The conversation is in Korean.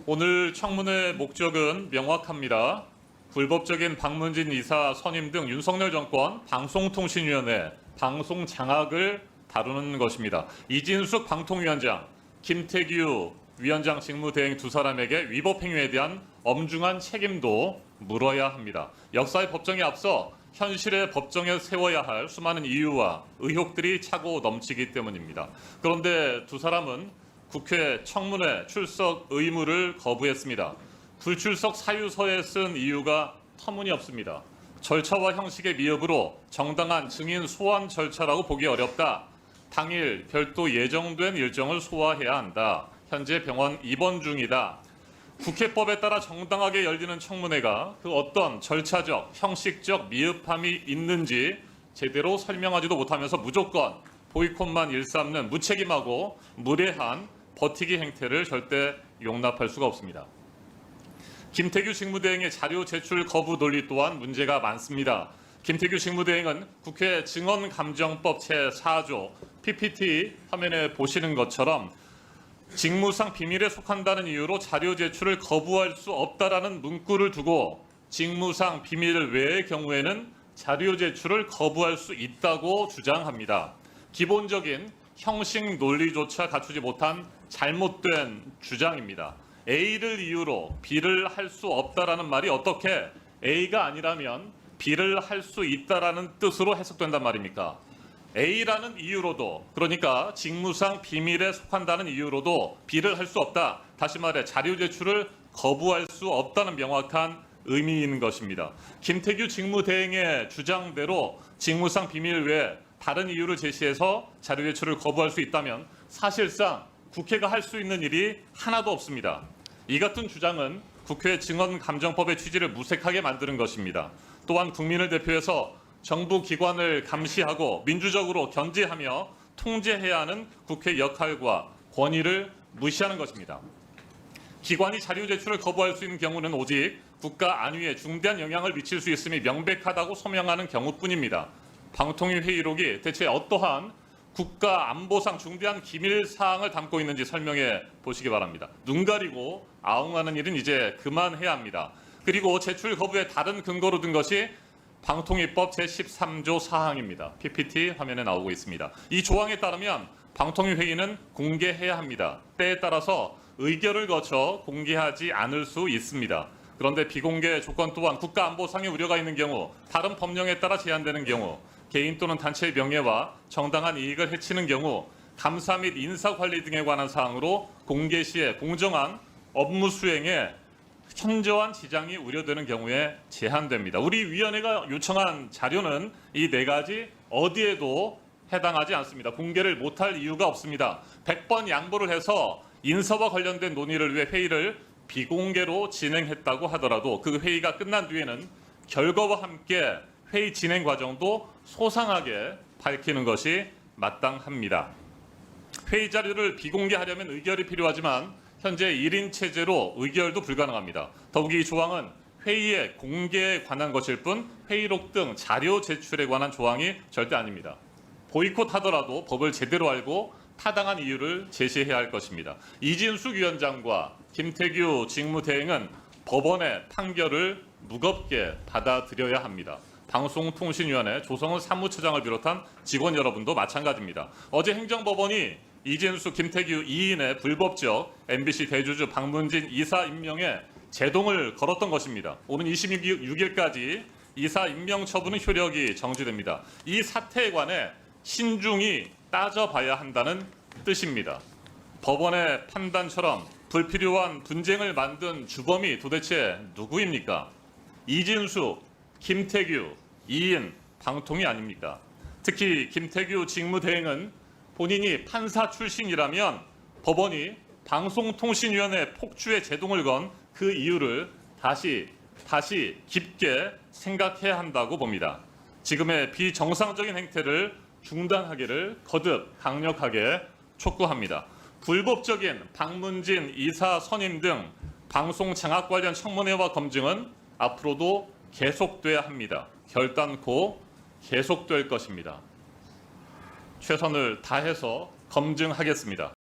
오늘 청문회 목적은 명확합니다. 불법적인 박문진 이사 선임 등 윤석열 정권 방송통신위원회 방송 장악을 다루는 것입니다. 이진숙 방통위원장, 김태규 위원장 직무대행 두 사람에게 위법 행위에 대한 엄중한 책임도 물어야 합니다. 역사의 법정에 앞서 현실의 법정에 세워야 할 수많은 이유와 의혹들이 차고 넘치기 때문입니다. 그런데 두 사람은 국회 청문회 출석 의무를 거부했습니다. 불출석 사유서에 쓴 이유가 터무니없습니다. 절차와 형식의 미흡으로 정당한 증인 소환 절차라고 보기 어렵다. 당일 별도 예정된 일정을 소화해야 한다. 현재 병원 입원 중이다. 국회법에 따라 정당하게 열리는 청문회가 그 어떤 절차적, 형식적 미흡함이 있는지 제대로 설명하지도 못하면서 무조건 보이콧만 일삼는 무책임하고 무례한 버티기 행태를 절대 용납할 수가 없습니다. 김태규 직무대행의 자료 제출 거부 논리 또한 문제가 많습니다. 김태규 직무대행은 국회 증언감정법 제4조 PPT 화면에 보시는 것처럼 직무상 비밀에 속한다는 이유로 자료 제출을 거부할 수 없다라는 문구를 두고 직무상 비밀 외의 경우에는 자료 제출을 거부할 수 있다고 주장합니다. 기본적인 형식 논리조차 갖추지 못한 잘못된 주장입니다. A를 이유로 B를 할 수 없다라는 말이 어떻게 A가 아니라면 B를 할 수 있다라는 뜻으로 해석된단 말입니까? A라는 이유로도, 그러니까 직무상 비밀에 속한다는 이유로도 B를 할 수 없다. 다시 말해 자료 제출을 거부할 수 없다는 명확한 의미인 것입니다. 김태규 직무대행의 주장대로 직무상 비밀 외에 다른 이유를 제시해서 자료 제출을 거부할 수 있다면 사실상 국회가 할 수 있는 일이 하나도 없습니다. 이 같은 주장은 국회 증언감정법의 취지를 무색하게 만드는 것입니다. 또한 국민을 대표해서 정부 기관을 감시하고 민주적으로 견제하며 통제해야 하는 국회 역할과 권위를 무시하는 것입니다. 기관이 자료 제출을 거부할 수 있는 경우는 오직 국가 안위에 중대한 영향을 미칠 수 있음이 명백하다고 소명하는 경우뿐입니다. 방통위 회의록이 대체 어떠한 국가 안보상 중대한 기밀 사항을 담고 있는지 설명해 보시기 바랍니다. 눈 가리고 아웅하는 일은 이제 그만해야 합니다. 그리고 제출 거부의 다른 근거로 든 것이 방통위법 제13조 사항입니다. PPT 화면에 나오고 있습니다. 이 조항에 따르면 방통위 회의는 공개해야 합니다. 때에 따라서 의결을 거쳐 공개하지 않을 수 있습니다. 그런데 비공개 조건 또한 국가안보상의 우려가 있는 경우, 다른 법령에 따라 제한되는 경우, 개인 또는 단체의 명예와 정당한 이익을 해치는 경우, 감사 및 인사관리 등에 관한 사항으로 공개 시에 공정한 업무 수행에 현저한 지장이 우려되는 경우에 제한됩니다. 우리 위원회가 요청한 자료는 이 네 가지 어디에도 해당하지 않습니다. 공개를 못할 이유가 없습니다. 100번 양보를 해서 인사와 관련된 논의를 위해 회의를 비공개로 진행했다고 하더라도 그 회의가 끝난 뒤에는 결과와 함께 회의 진행 과정도 소상하게 밝히는 것이 마땅합니다. 회의 자료를 비공개하려면 의결이 필요하지만 현재 1인 체제로 의결도 불가능합니다. 더욱이 이 조항은 회의의 공개에 관한 것일 뿐 회의록 등 자료 제출에 관한 조항이 절대 아닙니다. 보이콧하더라도 법을 제대로 알고 타당한 이유를 제시해야 할 것입니다. 이진숙 위원장과 김태규 직무대행은 법원의 판결을 무겁게 받아들여야 합니다. 방송통신위원회 조성은 사무처장을 비롯한 직원 여러분도 마찬가지입니다. 어제 행정법원이 이진숙, 김태규 2인의 불법적 MBC 대주주 박문진 이사 임명에 제동을 걸었던 것입니다. 오는 26일까지 이사 임명 처분은 효력이 정지됩니다. 이 사태에 관해 신중히 따져봐야 한다는 뜻입니다. 법원의 판단처럼 불필요한 분쟁을 만든 주범이 도대체 누구입니까? 이진숙, 김태규, 2인 방통위 아닙니까? 특히 김태규 직무대행은 본인이 판사 출신이라면 법원이 방송통신위원회 폭주에 제동을 건 그 이유를 다시 깊게 생각해야 한다고 봅니다. 지금의 비정상적인 행태를 중단하기를 거듭 강력하게 촉구합니다. 불법적인 박문진 이사 선임 등 방송 장악 관련 청문회와 검증은 앞으로도 계속돼야 합니다. 결단코 계속될 것입니다. 최선을 다해서 검증하겠습니다.